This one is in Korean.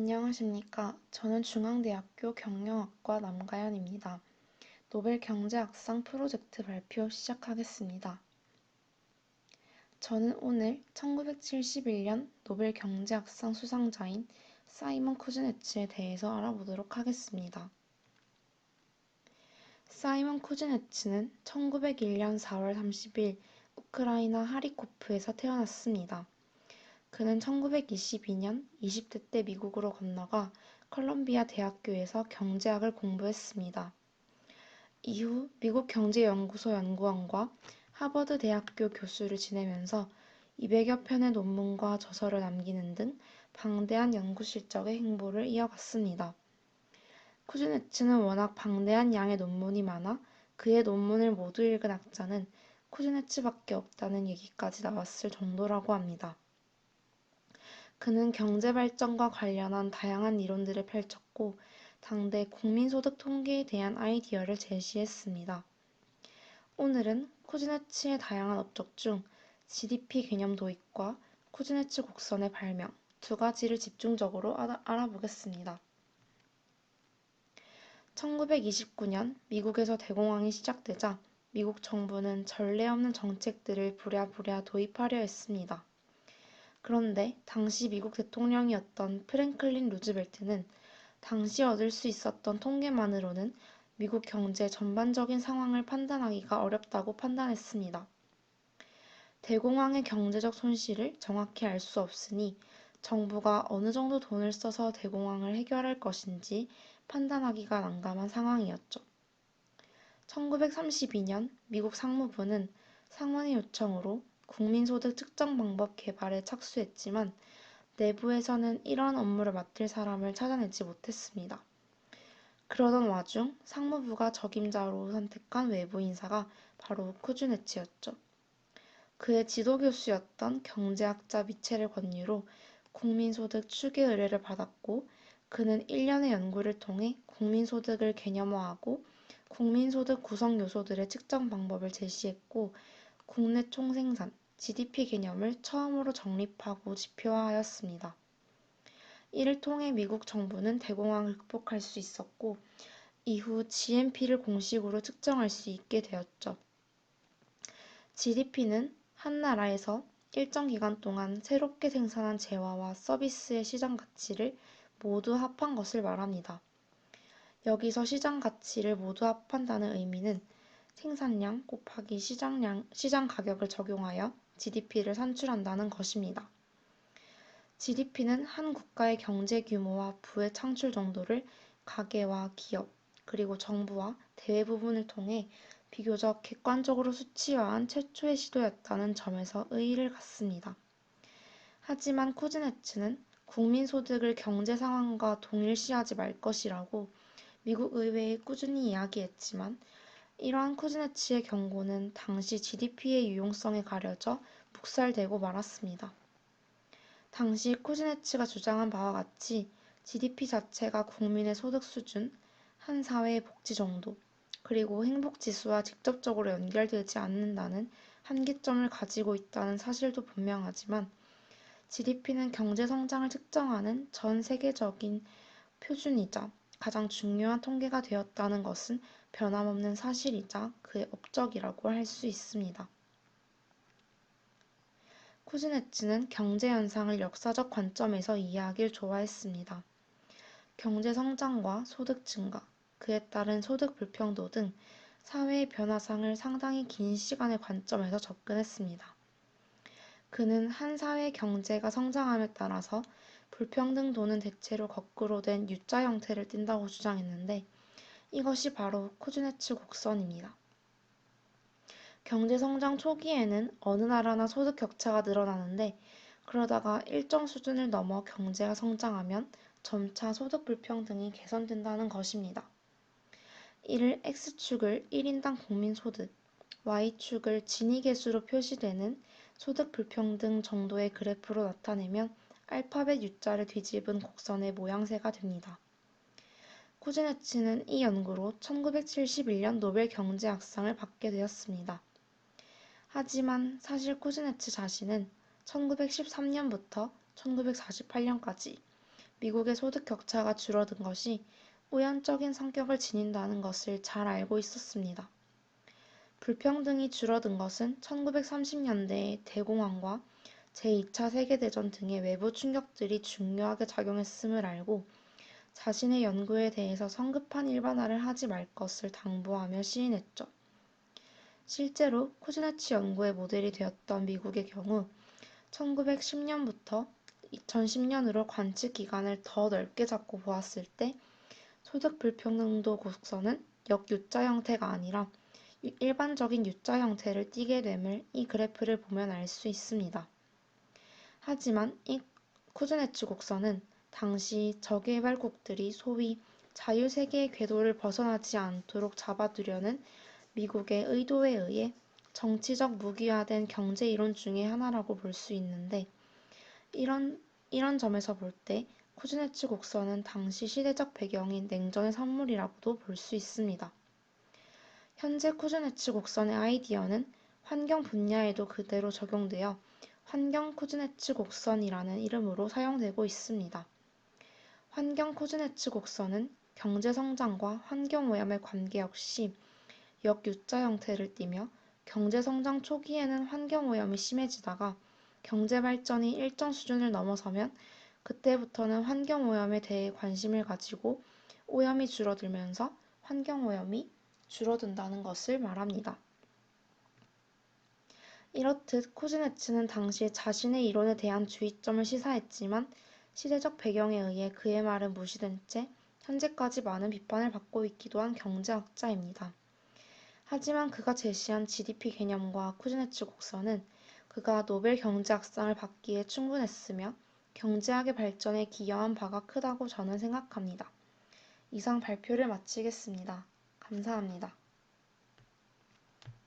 안녕하십니까. 저는 중앙대학교 경영학과 남가연입니다. 노벨 경제학상 프로젝트 발표 시작하겠습니다. 저는 오늘 1971년 노벨 경제학상 수상자인 사이먼 쿠즈네츠에 대해서 알아보도록 하겠습니다. 사이먼 쿠즈네츠는 1901년 4월 30일 우크라이나 하리코프에서 태어났습니다. 그는 1922년 20대 때 미국으로 건너가 컬럼비아 대학교에서 경제학을 공부했습니다. 이후 미국 경제연구소 연구원과 하버드 대학교 교수를 지내면서 200여 편의 논문과 저서를 남기는 등 방대한 연구 실적의 행보를 이어갔습니다. 쿠즈네츠는 워낙 방대한 양의 논문이 많아 그의 논문을 모두 읽은 학자는 쿠즈네츠밖에 없다는 얘기까지 나왔을 정도라고 합니다. 그는 경제발전과 관련한 다양한 이론들을 펼쳤고 당대 국민소득 통계에 대한 아이디어를 제시했습니다. 오늘은 쿠즈네츠의 다양한 업적 중 GDP 개념 도입과 쿠즈네츠 곡선의 발명 두 가지를 집중적으로 알아보겠습니다. 1929년 미국에서 대공황이 시작되자 미국 정부는 전례 없는 정책들을 부랴부랴 도입하려 했습니다. 그런데 당시 미국 대통령이었던 프랭클린 루즈벨트는 당시 얻을 수 있었던 통계만으로는 미국 경제 전반적인 상황을 판단하기가 어렵다고 판단했습니다. 대공황의 경제적 손실을 정확히 알 수 없으니 정부가 어느 정도 돈을 써서 대공황을 해결할 것인지 판단하기가 난감한 상황이었죠. 1932년 미국 상무부는 상원의 요청으로 국민소득 측정 방법 개발에 착수했지만 내부에서는 이러한 업무를 맡을 사람을 찾아내지 못했습니다. 그러던 와중 상무부가 적임자로 선택한 외부 인사가 바로 쿠즈네츠였죠. 그의 지도교수였던 경제학자 미첼의 권유로 국민소득 추계 의뢰를 받았고 그는 1년의 연구를 통해 국민소득을 개념화하고 국민소득 구성 요소들의 측정 방법을 제시했고 국내 총생산, GDP 개념을 처음으로 정립하고 지표화하였습니다. 이를 통해 미국 정부는 대공황을 극복할 수 있었고 이후 GNP를 공식으로 측정할 수 있게 되었죠. GDP는 한 나라에서 일정 기간 동안 새롭게 생산한 재화와 서비스의 시장 가치를 모두 합한 것을 말합니다. 여기서 시장 가치를 모두 합한다는 의미는 생산량 곱하기 시장 가격을 적용하여 GDP를 산출한다는 것입니다. GDP는 한 국가의 경제 규모와 부의 창출 정도를 가계와 기업, 그리고 정부와 대외 부분을 통해 비교적 객관적으로 수치화한 최초의 시도였다는 점에서 의의를 갖습니다. 하지만 쿠즈네츠는 국민소득을 경제 상황과 동일시하지 말 것이라고 미국 의회에 꾸준히 이야기했지만 이러한 쿠즈네츠의 경고는 당시 GDP의 유용성에 가려져 묵살되고 말았습니다. 당시 쿠즈네츠가 주장한 바와 같이 GDP 자체가 국민의 소득 수준, 한 사회의 복지 정도, 그리고 행복지수와 직접적으로 연결되지 않는다는 한계점을 가지고 있다는 사실도 분명하지만 GDP는 경제 성장을 측정하는 전 세계적인 표준이자 가장 중요한 통계가 되었다는 것은 변함없는 사실이자 그의 업적이라고 할 수 있습니다. 쿠즈네츠는 경제 현상을 역사적 관점에서 이해하길 좋아했습니다. 경제 성장과 소득 증가, 그에 따른 소득 불평도 등 사회의 변화상을 상당히 긴 시간의 관점에서 접근했습니다. 그는 한 사회의 경제가 성장함에 따라서 불평등도는 대체로 거꾸로 된 U자 형태를 띈다고 주장했는데 이것이 바로 쿠즈네츠 곡선입니다. 경제성장 초기에는 어느 나라나 소득 격차가 늘어나는데 그러다가 일정 수준을 넘어 경제가 성장하면 점차 소득 불평등이 개선된다는 것입니다. 이를 X축을 1인당 국민소득, Y축을 지니계수로 표시되는 소득 불평등 정도의 그래프로 나타내면 알파벳 U자를 뒤집은 곡선의 모양새가 됩니다. 쿠즈네츠는 이 연구로 1971년 노벨 경제학상을 받게 되었습니다. 하지만 사실 쿠즈네츠 자신은 1913년부터 1948년까지 미국의 소득 격차가 줄어든 것이 우연적인 성격을 지닌다는 것을 잘 알고 있었습니다. 불평등이 줄어든 것은 1930년대의 대공황과 제2차 세계대전 등의 외부 충격들이 중요하게 작용했음을 알고 자신의 연구에 대해서 성급한 일반화를 하지 말 것을 당부하며 시인했죠. 실제로 쿠즈네츠 연구의 모델이 되었던 미국의 경우 1910년부터 2010년으로 관측 기간을 더 넓게 잡고 보았을 때 소득 불평등도 곡선은 역U자 형태가 아니라 일반적인 U자 형태를 띠게 됨을 이 그래프를 보면 알 수 있습니다. 하지만 이 쿠즈네츠 곡선은 당시 저개발국들이 소위 자유세계의 궤도를 벗어나지 않도록 잡아두려는 미국의 의도에 의해 정치적 무기화된 경제이론 중의 하나라고 볼 수 있는데 이런 점에서 볼 때 쿠즈네츠 곡선은 당시 시대적 배경인 냉전의 산물이라고도 볼 수 있습니다. 현재 쿠즈네츠 곡선의 아이디어는 환경 분야에도 그대로 적용되어 환경 쿠즈네츠 곡선이라는 이름으로 사용되고 있습니다. 환경 쿠즈네츠 곡선은 경제 성장과 환경 오염의 관계 역시 역U자 형태를 띠며 경제 성장 초기에는 환경 오염이 심해지다가 경제 발전이 일정 수준을 넘어서면 그때부터는 환경 오염에 대해 관심을 가지고 오염이 줄어들면서 환경 오염이 줄어든다는 것을 말합니다. 이렇듯 쿠즈네츠는 당시 자신의 이론에 대한 주의점을 시사했지만 시대적 배경에 의해 그의 말은 무시된 채 현재까지 많은 비판을 받고 있기도 한 경제학자입니다. 하지만 그가 제시한 GDP 개념과 쿠즈네츠 곡선은 그가 노벨 경제학상을 받기에 충분했으며 경제학의 발전에 기여한 바가 크다고 저는 생각합니다. 이상 발표를 마치겠습니다. 감사합니다.